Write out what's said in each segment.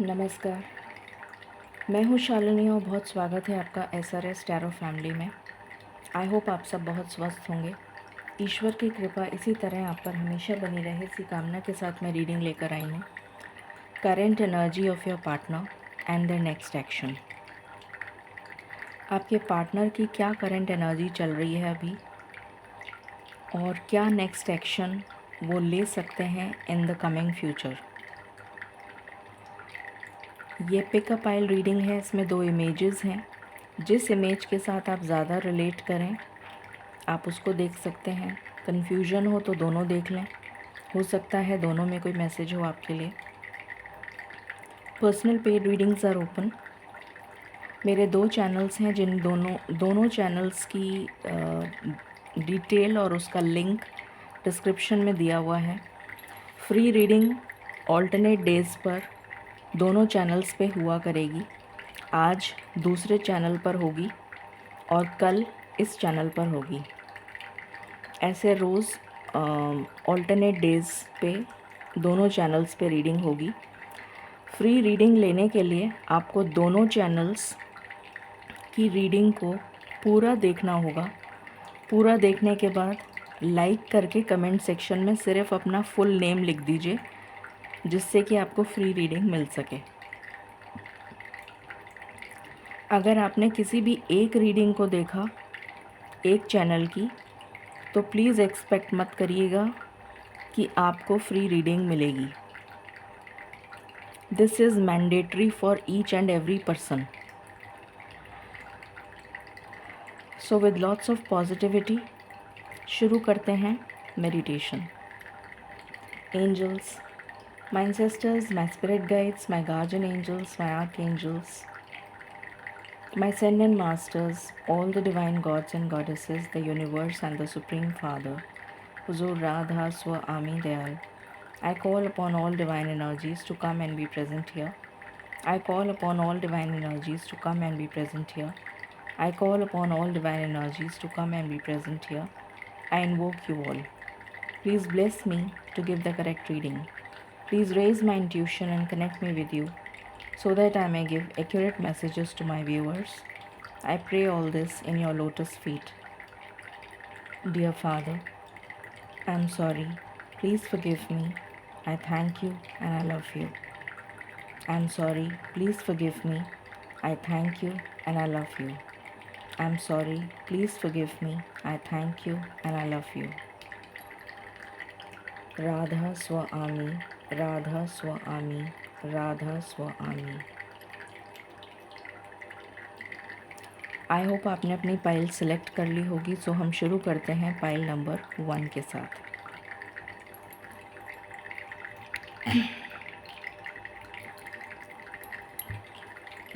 नमस्कार। मैं हूँ शालिनी और बहुत स्वागत है आपका SRS टैरो फैमिली में। आई होप आप सब बहुत स्वस्थ होंगे। ईश्वर की कृपा इसी तरह आप पर हमेशा बनी रहे, इसी कामना के साथ मैं रीडिंग लेकर आई हूँ। Current energy of your partner and their next action. आपके पार्टनर की क्या करेंट एनर्जी चल रही है अभी और क्या नेक्स्ट एक्शन वो ले सकते हैं इन द कमिंग फ्यूचर। ये पिकअप आइल रीडिंग है, इसमें 2 इमेजेस हैं। जिस इमेज के साथ आप ज़्यादा रिलेट करें आप उसको देख सकते हैं। कन्फ्यूजन हो तो दोनों देख लें, हो सकता है दोनों में कोई मैसेज हो आपके लिए। Personal paid readings are open. मेरे 2 चैनल्स हैं जिन दोनों चैनल्स की डिटेल और उसका लिंक डिस्क्रिप्शन में दिया हुआ है। फ्री रीडिंग ऑल्टरनेट डेज़ पर दोनों चैनल्स पे हुआ करेगी। आज दूसरे चैनल पर होगी और कल इस चैनल पर होगी। ऐसे रोज़ ऑल्टरनेट डेज़ पे दोनों चैनल्स पे रीडिंग होगी। फ्री रीडिंग लेने के लिए आपको दोनों चैनल्स की रीडिंग को पूरा देखना होगा। पूरा देखने के बाद लाइक करके कमेंट सेक्शन में सिर्फ अपना फुल नेम लिख दीजिए, जिससे कि आपको फ्री रीडिंग मिल सके। अगर आपने किसी भी एक रीडिंग को देखा एक चैनल की, तो प्लीज़ एक्सपेक्ट मत करिएगा कि आपको फ्री रीडिंग मिलेगी। This is mandatory for each and every person. So with lots of positivity शुरू करते हैं meditation. Angels, my ancestors, my spirit guides, my guardian angels, my archangels, my ascended masters, all the divine gods and goddesses, the universe and the Supreme Father, Huzur Radha Swami Dayal, I call upon all divine energies to come and be present here. I call upon all divine energies to come and be present here. I call upon all divine energies to come and be present here. I invoke you all. Please bless me to give the correct reading. Please raise my intuition and connect me with you, so that I may give accurate messages to my viewers. I pray all this in your lotus feet. Dear Father, I am sorry. Please forgive me. I thank you and I love you. I am sorry. Please forgive me. I thank you and I love you. I am sorry. Please forgive me. I thank you and I love you. Radha Swami, Radha Swami, Radha Swami. I hope आपने अपनी pile select कर ली होगी। सो हम शुरू करते हैं pile number 1 के साथ।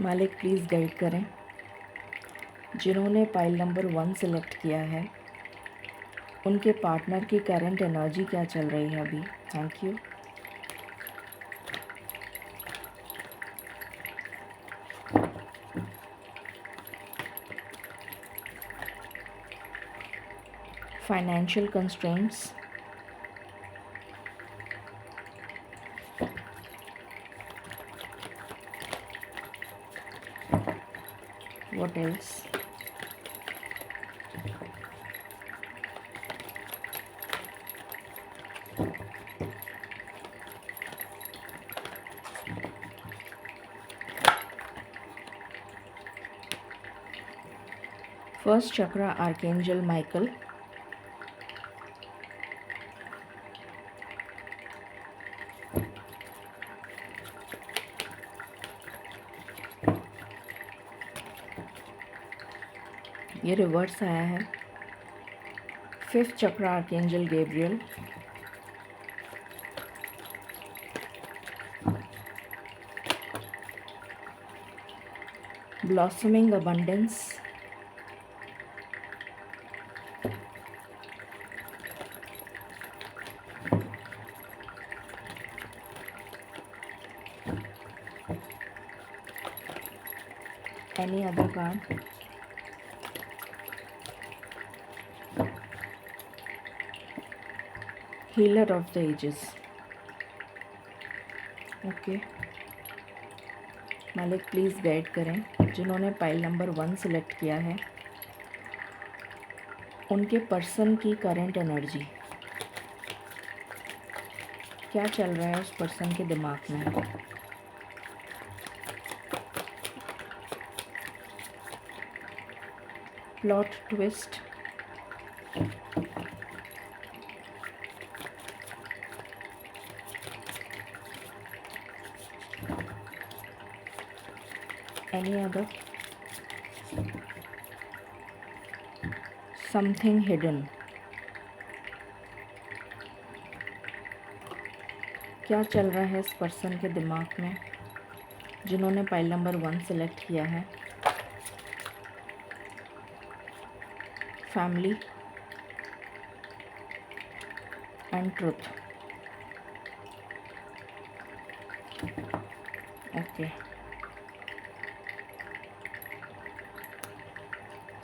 मालिक प्लीज़ गाइड करें। जिन्होंने पाइल नंबर 1 सेलेक्ट किया है उनके पार्टनर की करंट एनर्जी क्या चल रही है अभी। Thank you. Financial constraints, what else, first chakra archangel Michael, ये रिवर्स आया है। Fifth chakra archangel Gabriel, blossoming abundance, any other card, healer of the ages. Okay, मालिक प्लीज़ गाइड करें जिन्होंने पाइल नंबर 1 सिलेक्ट किया है, उनके पर्सन की करंट एनर्जी क्या चल रहा है उस पर्सन के दिमाग में। Plot twist, any other, something hidden, क्या चल रहा है इस पर्सन के दिमाग में जिन्होंने पाइल नंबर 1 सेलेक्ट किया है। Family and truth. ओके,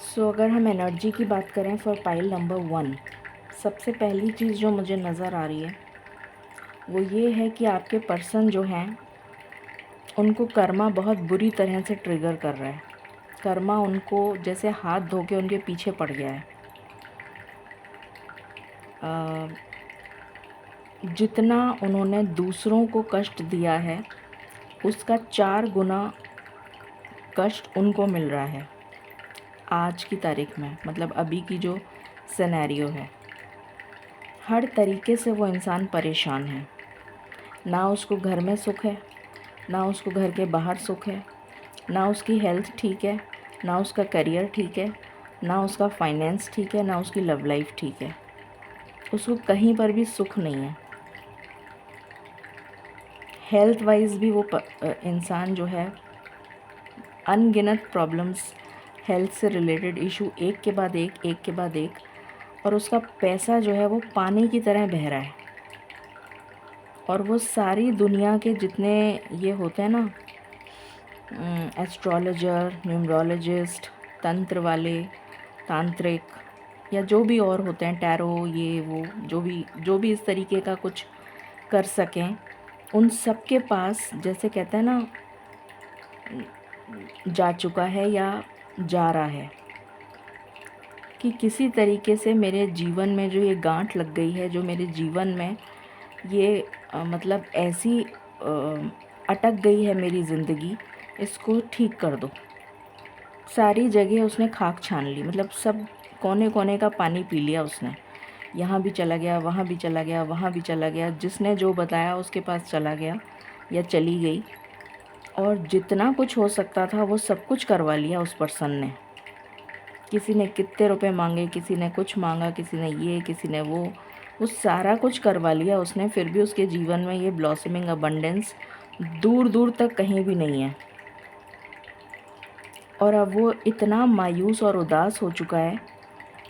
सो अगर हम एनर्जी की बात करें फॉर पाइल नंबर 1, सबसे पहली चीज़ जो मुझे नज़र आ रही है वो ये है कि आपके पर्सन जो हैं उनको कर्मा बहुत बुरी तरह से ट्रिगर कर रहा है। कर्मा उनको जैसे हाथ धो के उनके पीछे पड़ गया है। जितना उन्होंने दूसरों को कष्ट दिया है उसका 4 गुना कष्ट उनको मिल रहा है आज की तारीख में, मतलब अभी की जो सिनेरियो है। हर तरीके से वो इंसान परेशान है, ना उसको घर में सुख है, ना उसको घर के बाहर सुख है, ना उसकी हेल्थ ठीक है, ना उसका करियर ठीक है, ना उसका फाइनेंस ठीक है, ना उसकी लव लाइफ ठीक है। उसको कहीं पर भी सुख नहीं है। हेल्थ वाइज भी वो इंसान जो है अनगिनत प्रॉब्लम्स, हेल्थ से रिलेटेड इशू एक के बाद एक, और उसका पैसा जो है वो पानी की तरह बह रहा है। और वो सारी दुनिया के जितने ये होते हैं ना, एस्ट्रोलॉजर, न्यूमरोलॉजिस्ट, तंत्र वाले, तांत्रिक या जो भी और होते हैं, टैरो, ये वो जो भी इस तरीके का कुछ कर सकें, उन सब के पास जैसे कहते हैं ना जा चुका है या जा रहा है कि किसी तरीके से मेरे जीवन में जो ये गांठ लग गई है, जो मेरे जीवन में ये मतलब ऐसी अटक गई है मेरी ज़िंदगी, इसको ठीक कर दो। सारी जगह उसने खाक छान ली, मतलब सब कोने कोने का पानी पी लिया उसने। यहाँ भी चला गया, वहाँ भी चला गया, वहाँ भी चला गया, जिसने जो बताया उसके पास चला गया या चली गई, और जितना कुछ हो सकता था वो सब कुछ करवा लिया उस पर्सन ने। किसी ने कितने रुपए मांगे, किसी ने कुछ मांगा, किसी ने ये, किसी ने वो सारा कुछ करवा लिया उसने। फिर भी उसके जीवन में ये ब्लॉसमिंग अबंडेंस दूर दूर तक कहीं भी नहीं है। और अब वो इतना मायूस और उदास हो चुका है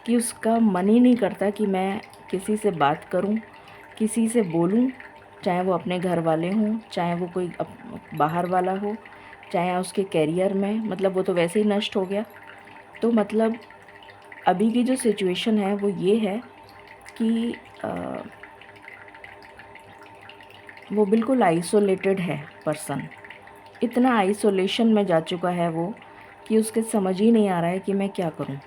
कि उसका मन ही नहीं करता कि मैं किसी से बात करूं, किसी से बोलूं, चाहे वो अपने घर वाले हों, चाहे वो कोई बाहर वाला हो, चाहे उसके कैरियर में, मतलब वो तो वैसे ही नष्ट हो गया। तो मतलब अभी की जो सिचुएशन है वो ये है कि वो बिल्कुल आइसोलेटेड है पर्सन। इतना आइसोलेशन में जा चुका है वो कि उसके समझ ही नहीं आ रहा है कि मैं क्या करूं।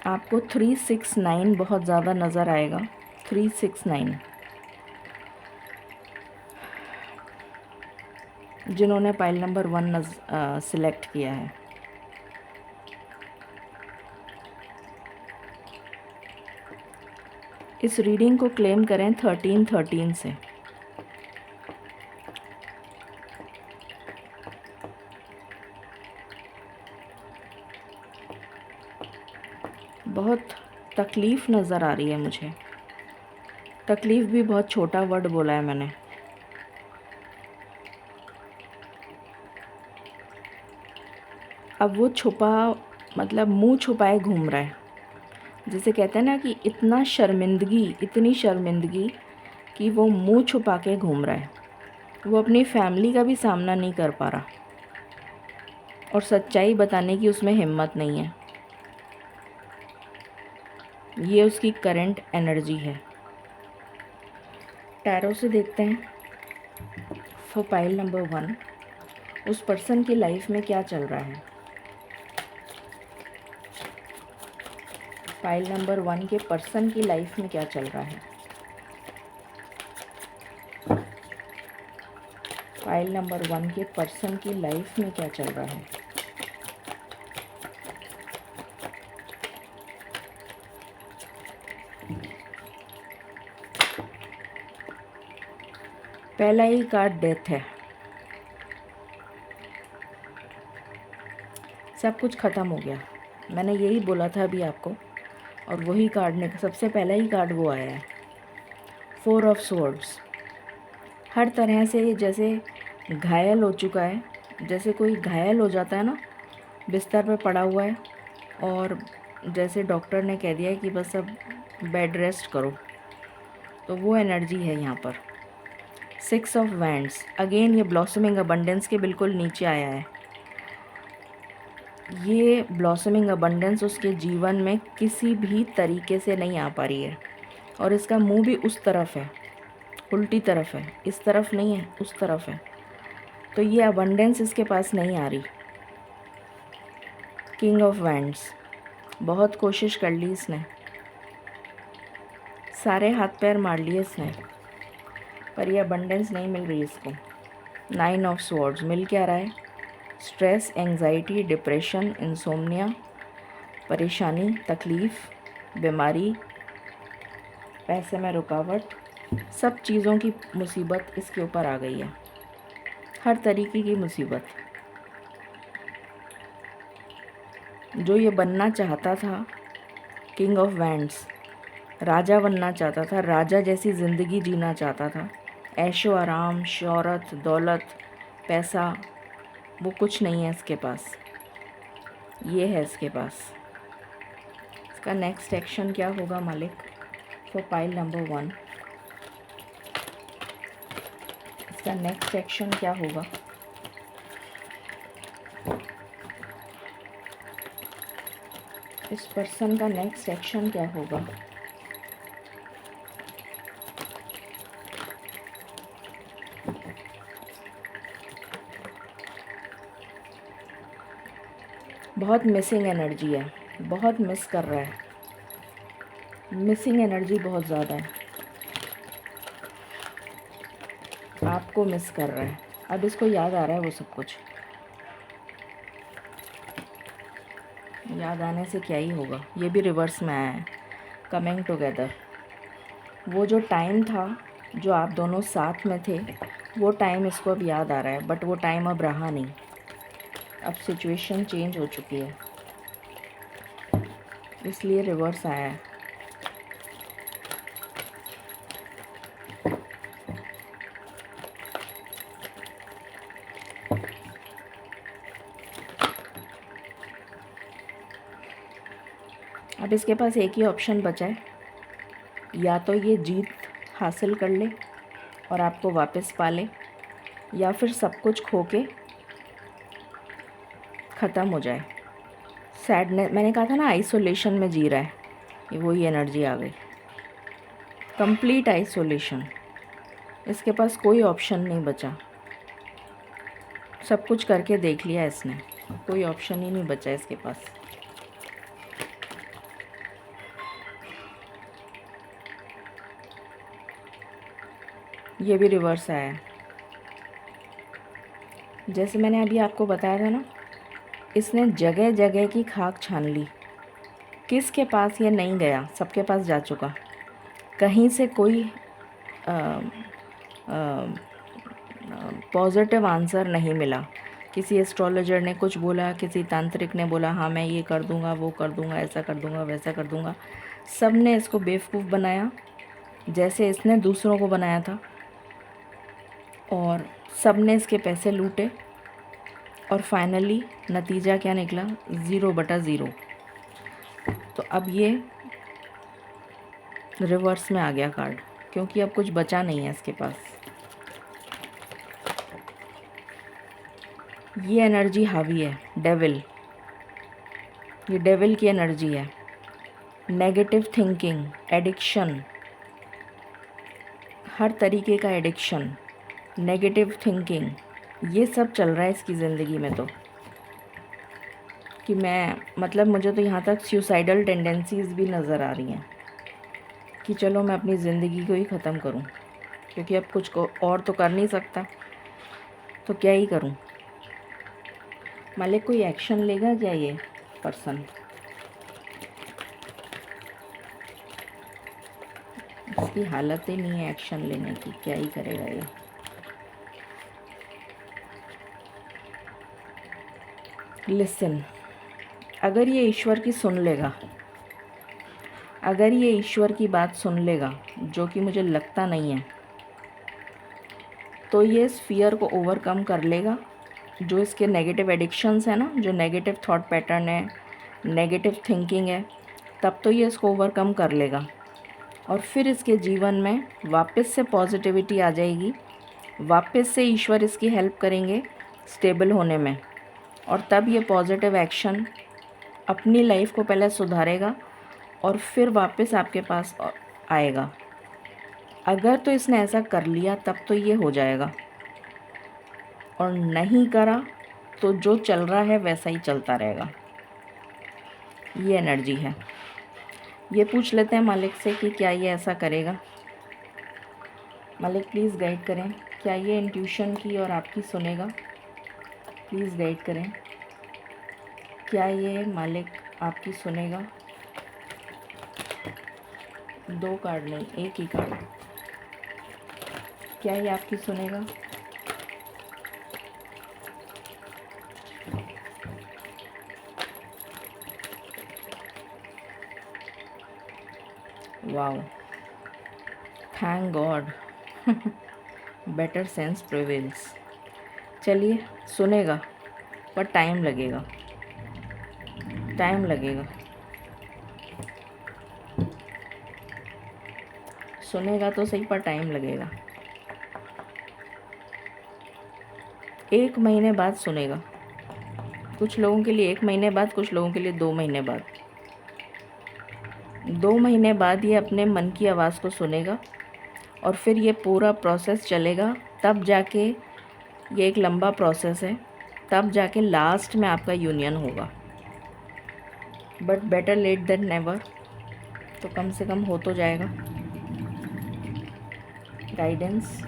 आपको 369 बहुत ज़्यादा नज़र आएगा। 369 जिन्होंने पाइल नंबर 1 सिलेक्ट किया है। इस रीडिंग को क्लेम करें 1313 से। बहुत तकलीफ़ नज़र आ रही है मुझे। तकलीफ़ भी बहुत छोटा वर्ड बोला है मैंने। अब वो छुपा, मतलब मुंह छुपाए घूम रहा है। जैसे कहते हैं ना कि इतना शर्मिंदगी, इतनी शर्मिंदगी कि वो मुंह छुपा के घूम रहा है। वो अपनी फैमिली का भी सामना नहीं कर पा रहा और सच्चाई बताने की उसमें हिम्मत नहीं है। ये उसकी करंट एनर्जी है। टैरो से देखते हैं फॉर पाइल नंबर 1, उस पर्सन की लाइफ में क्या चल रहा है। पाइल नंबर 1 के पर्सन की लाइफ में क्या चल रहा है। पाइल नंबर 1 के पर्सन की लाइफ में क्या चल रहा है। पहला ही कार्ड डेथ है। सब कुछ ख़त्म हो गया, मैंने यही बोला था अभी आपको, और वही कार्ड ने सबसे पहला ही कार्ड वो आया है, 4 ऑफ स्वॉर्ड्स। हर तरह से जैसे घायल हो चुका है, जैसे कोई घायल हो जाता है ना, बिस्तर पे पड़ा हुआ है और जैसे डॉक्टर ने कह दिया है कि बस अब बेड रेस्ट करो, तो वो एनर्जी है यहाँ पर। 6 ऑफ वैंड्स, अगेन ये ब्लॉसमिंग अबंडेंस के बिल्कुल नीचे आया है। ये ब्लॉसमिंग अबंडेंस उसके जीवन में किसी भी तरीके से नहीं आ पा रही है, और इसका मुंह भी उस तरफ है, उल्टी तरफ है, इस तरफ नहीं है, उस तरफ है, तो ये अबंडेंस इसके पास नहीं आ रही। किंग ऑफ वैंड्स, बहुत कोशिश कर ली इसने, सारे हाथ पैर मार लिए इसने, पर ये अबंडेंस नहीं मिल रही इसको। 9 ऑफ स्वॉर्ड्स, मिल क्या रहा है, स्ट्रेस, एंग्जाइटी, डिप्रेशन, इंसोम्निया, परेशानी, तकलीफ़, बीमारी, पैसे में रुकावट, सब चीज़ों की मुसीबत इसके ऊपर आ गई है, हर तरीके की मुसीबत। जो ये बनना चाहता था, किंग ऑफ वैंड्स, राजा बनना चाहता था, राजा जैसी ज़िंदगी जीना चाहता था, ऐशो आराम, शोहरत, दौलत, पैसा, वो कुछ नहीं है इसके पास, ये है इसके पास। इसका नेक्स्ट एक्शन क्या होगा मालिक फॉर पाइल नंबर 1। इसका नेक्स्ट एक्शन क्या होगा। इस पर्सन का नेक्स्ट एक्शन क्या होगा। बहुत मिसिंग एनर्जी है, बहुत मिस कर रहा है, मिसिंग एनर्जी बहुत ज़्यादा है, आपको मिस कर रहा है। अब इसको याद आ रहा है वो सब कुछ, याद आने से क्या ही होगा, ये भी रिवर्स में आया है, कमिंग टुगेदर। वो जो टाइम था जो आप दोनों साथ में थे, वो टाइम इसको अब याद आ रहा है, बट वो टाइम अब रहा नहीं, अब सिचुएशन चेंज हो चुकी है, इसलिए रिवर्स आया है। अब इसके पास एक ही ऑप्शन बचा है, या तो ये जीत हासिल कर ले और आपको वापस पा ले, या फिर सब कुछ खो के ख़त्म हो जाए। सैडनेस, मैंने कहा था ना आइसोलेशन में जी रहा है, ये वही एनर्जी आ गई, कंप्लीट आइसोलेशन। इसके पास कोई ऑप्शन नहीं बचा, सब कुछ करके देख लिया इसने, कोई ऑप्शन ही नहीं बचा इसके पास। ये भी रिवर्स आया है। जैसे मैंने अभी आपको बताया था ना, इसने जगह जगह की खाक छान ली, किसके पास ये नहीं गया, सबके पास जा चुका, कहीं से कोई पॉजिटिव आंसर नहीं मिला। किसी एस्ट्रोलॉजर ने कुछ बोला, किसी तांत्रिक ने बोला हाँ मैं ये कर दूंगा, वो कर दूंगा, ऐसा कर दूंगा, वैसा कर दूंगा, सब ने इसको बेवकूफ़ बनाया जैसे इसने दूसरों को बनाया था, और सब ने इसके पैसे लूटे, और फाइनली नतीजा क्या निकला, 0/0। तो अब ये रिवर्स में आ गया कार्ड, क्योंकि अब कुछ बचा नहीं है इसके पास। ये एनर्जी हावी है, डेविल, ये डेविल की एनर्जी है। नेगेटिव थिंकिंग, एडिक्शन, हर तरीके का एडिक्शन, नेगेटिव थिंकिंग, ये सब चल रहा है इसकी ज़िंदगी में। तो कि मैं मतलब मुझे तो यहाँ तक सुसाइडल टेंडेंसीज़ भी नज़र आ रही हैं कि चलो मैं अपनी ज़िंदगी को ही ख़त्म करूँ, क्योंकि अब कुछ को और तो कर नहीं सकता, तो क्या ही करूँ। मालिक कोई एक्शन लेगा क्या ये पर्सन? इसकी हालत ही नहीं है एक्शन लेने की, क्या ही करेगा ये। लिसन, अगर ये ईश्वर की सुन लेगा, अगर ये ईश्वर की बात सुन लेगा, जो कि मुझे लगता नहीं है, तो ये इस फियर को ओवरकम कर लेगा। जो इसके नेगेटिव एडिक्शंस हैं ना, जो नेगेटिव थॉट पैटर्न है, नेगेटिव थिंकिंग है, तब तो ये इसको ओवरकम कर लेगा और फिर इसके जीवन में वापस से पॉजिटिविटी आ जाएगी, वापस से ईश्वर इसकी हेल्प करेंगे स्टेबल होने में, और तब ये पॉजिटिव एक्शन अपनी लाइफ को पहले सुधारेगा और फिर वापस आपके पास आएगा। अगर तो इसने ऐसा कर लिया तब तो ये हो जाएगा, और नहीं करा तो जो चल रहा है वैसा ही चलता रहेगा। ये एनर्जी है। ये पूछ लेते हैं मालिक से कि क्या ये ऐसा करेगा। मालिक प्लीज़ गाइड करें, क्या ये इंट्यूशन की और आपकी सुनेगा? प्लीज़ गाइड करें, क्या ये मालिक आपकी सुनेगा? 2 कार्ड नहीं, एक ही कार्ड। क्या ये आपकी सुनेगा? Wow, thank God. Better sense prevails. चलिए, सुनेगा पर टाइम लगेगा, टाइम लगेगा। सुनेगा तो सही पर टाइम लगेगा। 1 महीने बाद सुनेगा। कुछ लोगों के लिए 1 महीने बाद, कुछ लोगों के लिए 2 महीने बाद। 2 महीने बाद ये अपने मन की आवाज़ को सुनेगा और फिर ये पूरा प्रोसेस चलेगा, तब जाके, ये एक लंबा प्रोसेस है, तब जाके लास्ट में आपका यूनियन होगा। But better late than never, तो कम से कम हो तो जाएगा। Guidance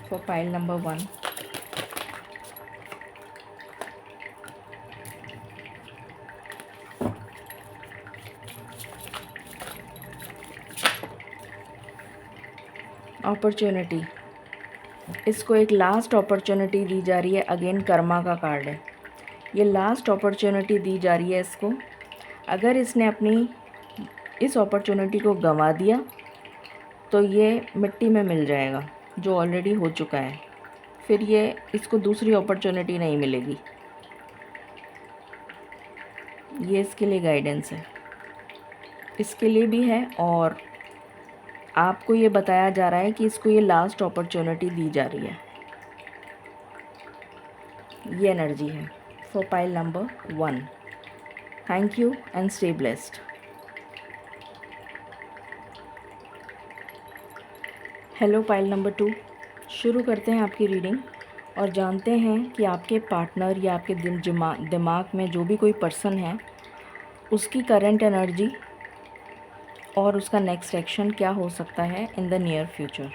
for pile number 1। Opportunity, इसको एक लास्ट अपॉर्चुनिटी दी जा रही है। अगेन कर्मा का कार्ड है, ये लास्ट अपॉर्चुनिटी दी जा रही है इसको। अगर इसने अपनी इस अपॉर्चुनिटी को गंवा दिया तो ये मिट्टी में मिल जाएगा, जो ऑलरेडी हो चुका है। फिर ये इसको दूसरी अपॉर्चुनिटी नहीं मिलेगी। ये इसके लिए गाइडेंस है, इसके लिए भी है, और आपको ये बताया जा रहा है कि इसको ये लास्ट अपॉर्चुनिटी दी जा रही है। ये एनर्जी है for pile number 1। Thank you and stay blessed. Hello pile number 2, शुरू करते हैं आपकी रीडिंग और जानते हैं कि आपके पार्टनर या आपके दिमाग में जो भी कोई पर्सन है, उसकी करंट एनर्जी और उसका नेक्स्ट एक्शन क्या हो सकता है इन द नियर फ्यूचर।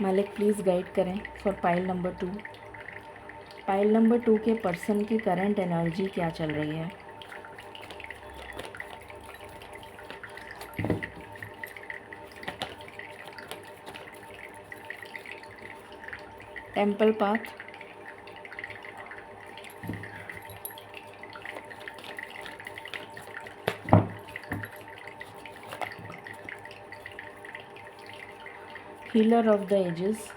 मालिक प्लीज़ गाइड करें for pile number 2। Pile number 2 के पर्सन की करंट एनर्जी क्या चल रही है? Temple path, healer of the ages,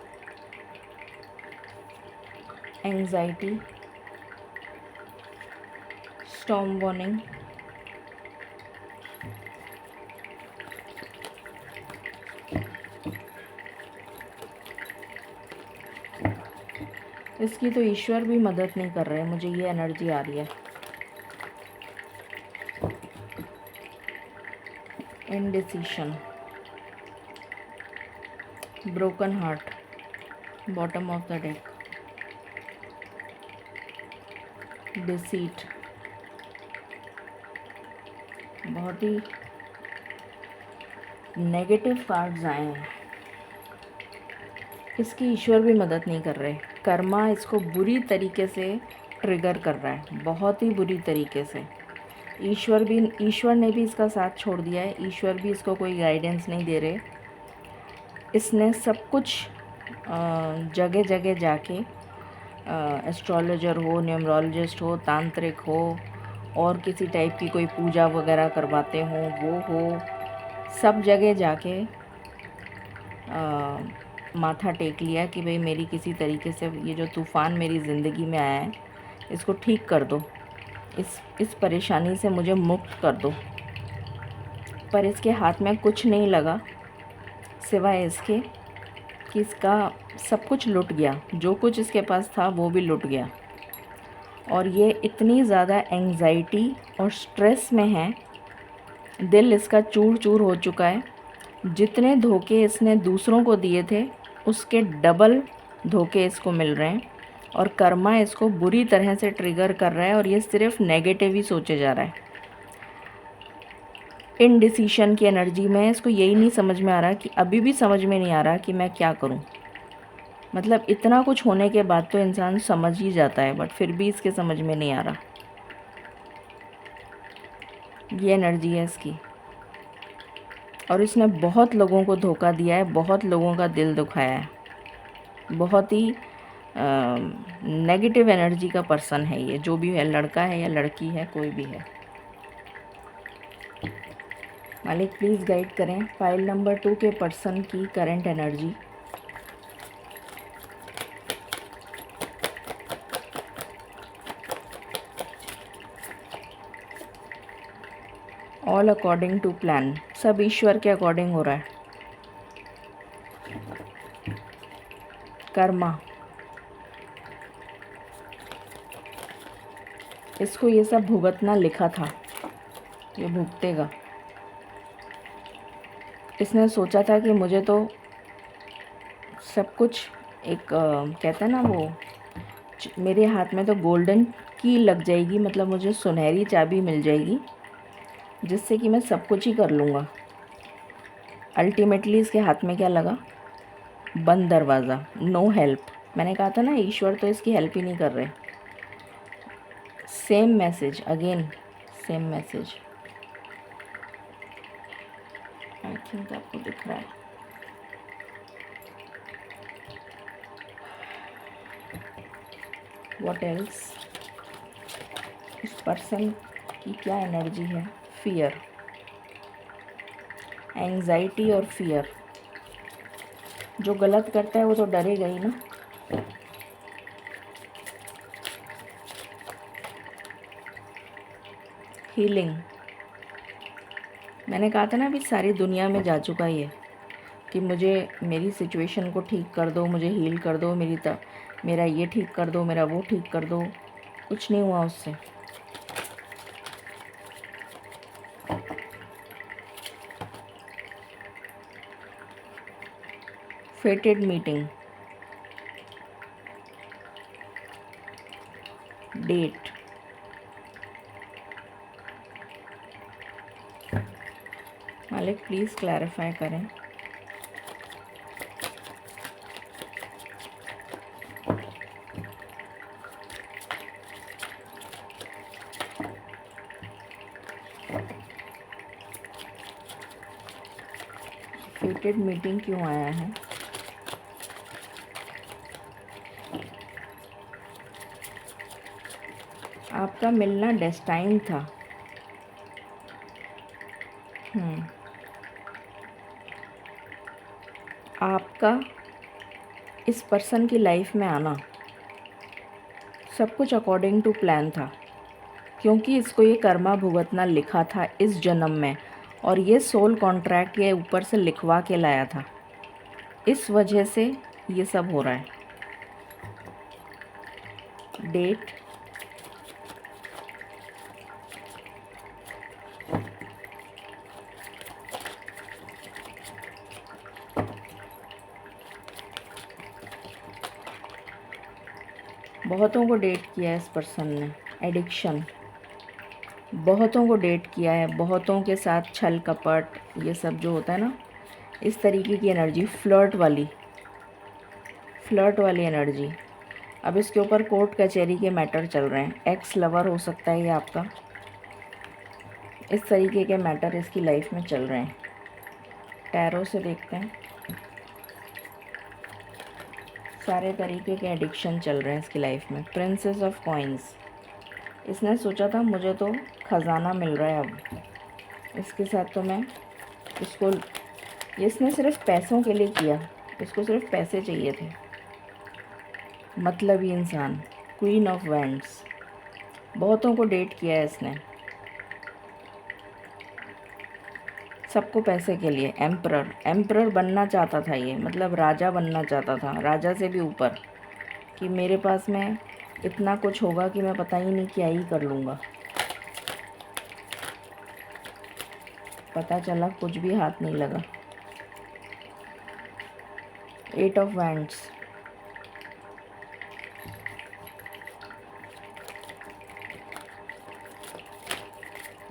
anxiety, storm warning, इसकी तो ईश्वर भी मदद नहीं कर रहे, मुझे ये एनर्जी आ रही है। indecision, broken heart, bottom of the deck, deceit, बहुत ही नेगेटिव कार्ड्स आए हैं। इसकी ईश्वर भी मदद नहीं कर रहे। कर्मा इसको बुरी तरीके से ट्रिगर कर रहा है, बहुत ही बुरी तरीके से। ईश्वर ने भी इसका साथ छोड़ दिया है। ईश्वर भी इसको कोई गाइडेंस नहीं दे रहे। इसने सब कुछ जगह जगह जाके एस्ट्रोलॉजर हो, न्यूमरोलॉजिस्ट हो, तांत्रिक हो, और किसी टाइप की कोई पूजा वगैरह करवाते हों वो हो, सब जगह जाके माथा टेक लिया कि भाई मेरी किसी तरीके से ये जो तूफ़ान मेरी ज़िंदगी में आया है इसको ठीक कर दो, इस परेशानी से मुझे मुक्त कर दो। पर इसके हाथ में कुछ नहीं लगा सिवाय इसके कि इसका सब कुछ लुट गया। जो कुछ इसके पास था वो भी लुट गया। और ये इतनी ज़्यादा एंग्जाइटी और स्ट्रेस में है, दिल इसका चूर चूर हो चुका है। जितने धोखे इसने दूसरों को दिए थे उसके डबल धोखे इसको मिल रहे हैं, और कर्मा इसको बुरी तरह से ट्रिगर कर रहा है, और ये सिर्फ नेगेटिव ही सोचे जा रहा है। इनडिसीशन की एनर्जी में इसको यही नहीं समझ में आ रहा कि अभी भी समझ में नहीं आ रहा कि मैं क्या करूं। मतलब इतना कुछ होने के बाद तो इंसान समझ ही जाता है, बट फिर भी इसके समझ में नहीं आ रहा। ये एनर्जी है इसकी। और इसने बहुत लोगों को धोखा दिया है, बहुत लोगों का दिल दुखाया है। बहुत ही नेगेटिव एनर्जी का पर्सन है ये, जो भी है, लड़का है या लड़की है, कोई भी है। मालिक प्लीज़ गाइड करें फाइल नंबर 2 के पर्सन की current energy. All according to plan, सब ईश्वर के अकॉर्डिंग हो रहा है। कर्मा, इसको ये सब भुगतना लिखा था, ये भुगतेगा। इसने सोचा था कि मुझे तो सब कुछ एक कहते हैं ना वो, मेरे हाथ में तो गोल्डन की लग जाएगी, मतलब मुझे सुनहरी चाबी मिल जाएगी जिससे कि मैं सब कुछ ही कर लूँगा। अल्टीमेटली इसके हाथ में क्या लगा? बंद दरवाज़ा, नो हेल्प। मैंने कहा था ना, ईश्वर तो इसकी हेल्प ही नहीं कर रहे। Same message again, same message. I think आपको दिख रहा है। What else? इस पर्सन की क्या एनर्जी है? फियर, एंग्जाइटी और फियर। जो गलत करता है वो तो डरेगा ही ना। हीलिंग, मैंने कहा था ना अभी सारी दुनिया में जा चुका ये कि मुझे मेरी सिचुएशन को ठीक कर दो, मुझे हील कर दो, मेरा ये ठीक कर दो, मेरा वो ठीक कर दो। कुछ नहीं हुआ उससे। फेटेड मीटिंग, डेट, मालिक प्लीज़ क्लैरिफाई करें। फेटेड मीटिंग क्यों आया है? आपका मिलना डेस्टाइन था। आपका इस पर्सन की लाइफ में आना सब कुछ अकॉर्डिंग टू प्लान था, क्योंकि इसको ये कर्मा भुगतना लिखा था इस जन्म में, और ये सोल कॉन्ट्रैक्ट ये ऊपर से लिखवा के लाया था। इस वजह से ये सब हो रहा है। डेट, बहुतों को डेट किया है इस पर्सन ने, एडिक्शन, बहुतों को डेट किया है, बहुतों के साथ छल कपट, ये सब जो होता है ना, इस तरीके की एनर्जी, फ्लर्ट वाली एनर्जी। अब इसके ऊपर कोर्ट कचहरी के मैटर चल रहे हैं, एक्स लवर हो सकता है ये आपका, इस तरीके के मैटर इसकी लाइफ में चल रहे हैं। टैरो से देखते हैं, सारे तरीके के एडिक्शन चल रहे हैं इसकी लाइफ में। प्रिंसेस ऑफ कॉइन्स, इसने सोचा था मुझे तो ख़जाना मिल रहा है, अब इसके साथ तो मैं इसको, इसने सिर्फ पैसों के लिए किया, इसको सिर्फ पैसे चाहिए थे, मतलबी इंसान। क्वीन ऑफ वैंड्स, बहुतों को डेट किया है इसने, सबको पैसे के लिए। एम्परर बनना चाहता था ये, मतलब राजा बनना चाहता था, राजा से भी ऊपर, कि मेरे पास में इतना कुछ होगा कि मैं पता ही नहीं क्या ही कर लूँगा। पता चला कुछ भी हाथ नहीं लगा। 8 ऑफ वैंड्स,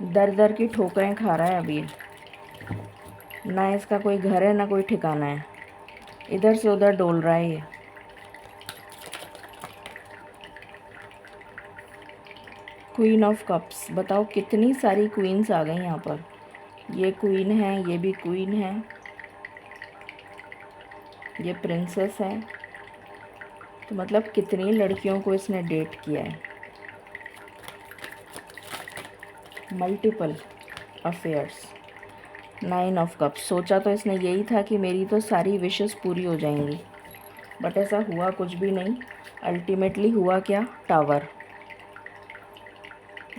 दर दर की ठोकरें खा रहा है अभी, ना इसका कोई घर है ना कोई ठिकाना है, इधर से उधर डोल रहा है ये। क्वीन ऑफ कप्स, बताओ कितनी सारी क्वींस आ गई यहाँ पर, ये क्वीन है, ये भी क्वीन है, ये प्रिंसेस है, तो मतलब कितनी लड़कियों को इसने डेट किया है। Multiple affairs. 9 ऑफ कप्स, सोचा तो इसने यही था कि मेरी तो सारी विशेस पूरी हो जाएंगी, बट ऐसा हुआ कुछ भी नहीं। अल्टीमेटली हुआ क्या, टावर,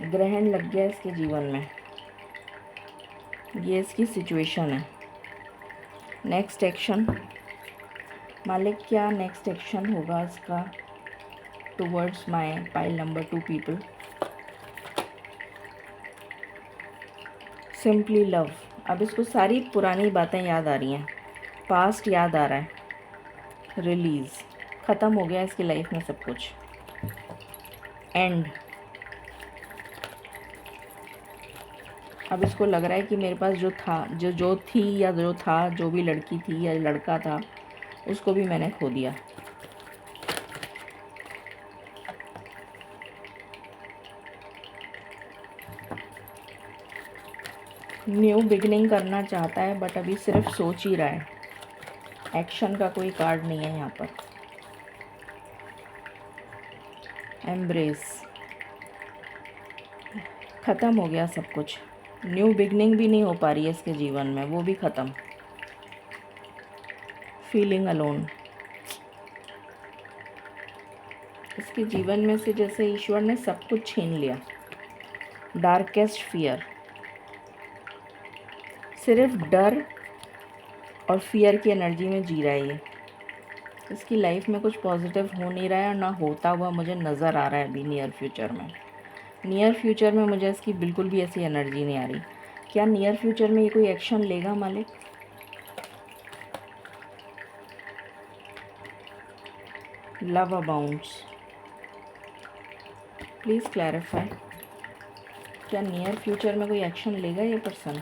ग्रहण लग गया इसके जीवन में, ये इसकी सिचुएशन है। नेक्स्ट एक्शन, मालिक क्या नेक्स्ट एक्शन होगा इसका towards my pile number 2 people. Simply love, अब इसको सारी पुरानी बातें याद आ रही हैं, पास्ट याद आ रहा है, रिलीज़, ख़त्म हो गया इसकी लाइफ में सब कुछ, एंड। अब इसको लग रहा है कि मेरे पास जो था, जो थी या जो था, जो भी लड़की थी या लड़का था, उसको भी मैंने खो दिया। न्यू बिगनिंग करना चाहता है, बट अभी सिर्फ सोच ही रहा है, एक्शन का कोई कार्ड नहीं है यहाँ पर। एम्ब्रेस, ख़त्म हो गया सब कुछ, न्यू बिगनिंग भी नहीं हो पा रही है इसके जीवन में, वो भी ख़त्म। फीलिंग अलोन, इसके जीवन में से जैसे ईश्वर ने सब कुछ छीन लिया। डार्केस्ट फियर, सिर्फ डर और फियर की एनर्जी में जी रहा है ये, इसकी लाइफ में कुछ पॉजिटिव हो नहीं रहा है और ना होता हुआ मुझे नज़र आ रहा है अभी नियर फ्यूचर में। नियर फ्यूचर में मुझे इसकी बिल्कुल भी ऐसी एनर्जी नहीं आ रही। क्या नियर फ्यूचर में ये कोई एक्शन लेगा मालिक? लव अबाउंड्स, प्लीज़ क्लैरिफाई, क्या नियर फ्यूचर में कोई एक्शन लेगा ये पर्सन?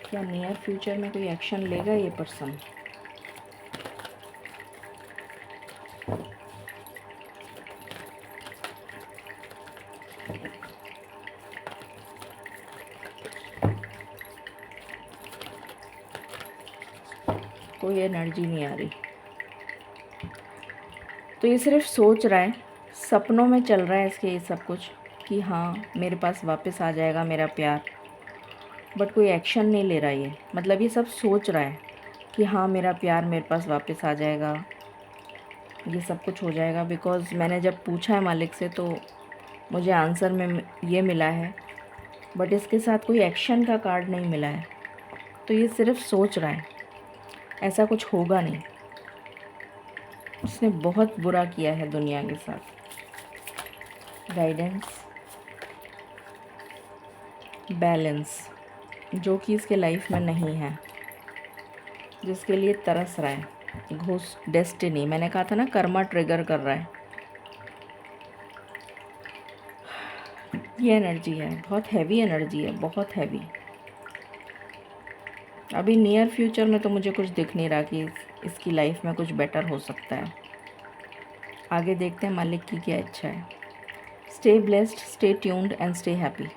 क्या नियर फ्यूचर में कोई एक्शन लेगा ये पर्सन? कोई एनर्जी नहीं आ रही, तो ये सिर्फ सोच रहा है, सपनों में चल रहा है इसके ये सब कुछ, कि हाँ मेरे पास वापस आ जाएगा मेरा प्यार, बट कोई एक्शन नहीं ले रहा ये, मतलब ये सब सोच रहा है कि हाँ मेरा प्यार मेरे पास वापस आ जाएगा, ये सब कुछ हो जाएगा। बिकॉज़ मैंने जब पूछा है मालिक से तो मुझे आंसर में ये मिला है, बट इसके साथ कोई एक्शन का कार्ड नहीं मिला है, तो ये सिर्फ सोच रहा है, ऐसा कुछ होगा नहीं। उसने बहुत बुरा किया है दुनिया के साथ। गाइडेंस, बैलेंस, जो कि इसके लाइफ में नहीं है। जिसके लिए तरस रहा है। घोष डेस्टिनी, मैंने कहा था ना कर्मा ट्रिगर कर रहा है। ये एनर्जी है, बहुत हैवी एनर्जी है, बहुत हैवी। अभी नियर फ्यूचर में तो मुझे कुछ दिख नहीं रहा कि इसकी लाइफ में कुछ बेटर हो सकता है। आगे देखते हैं मालिक की क्या इच्छा है। Stay blessed, stay tuned and stay happy.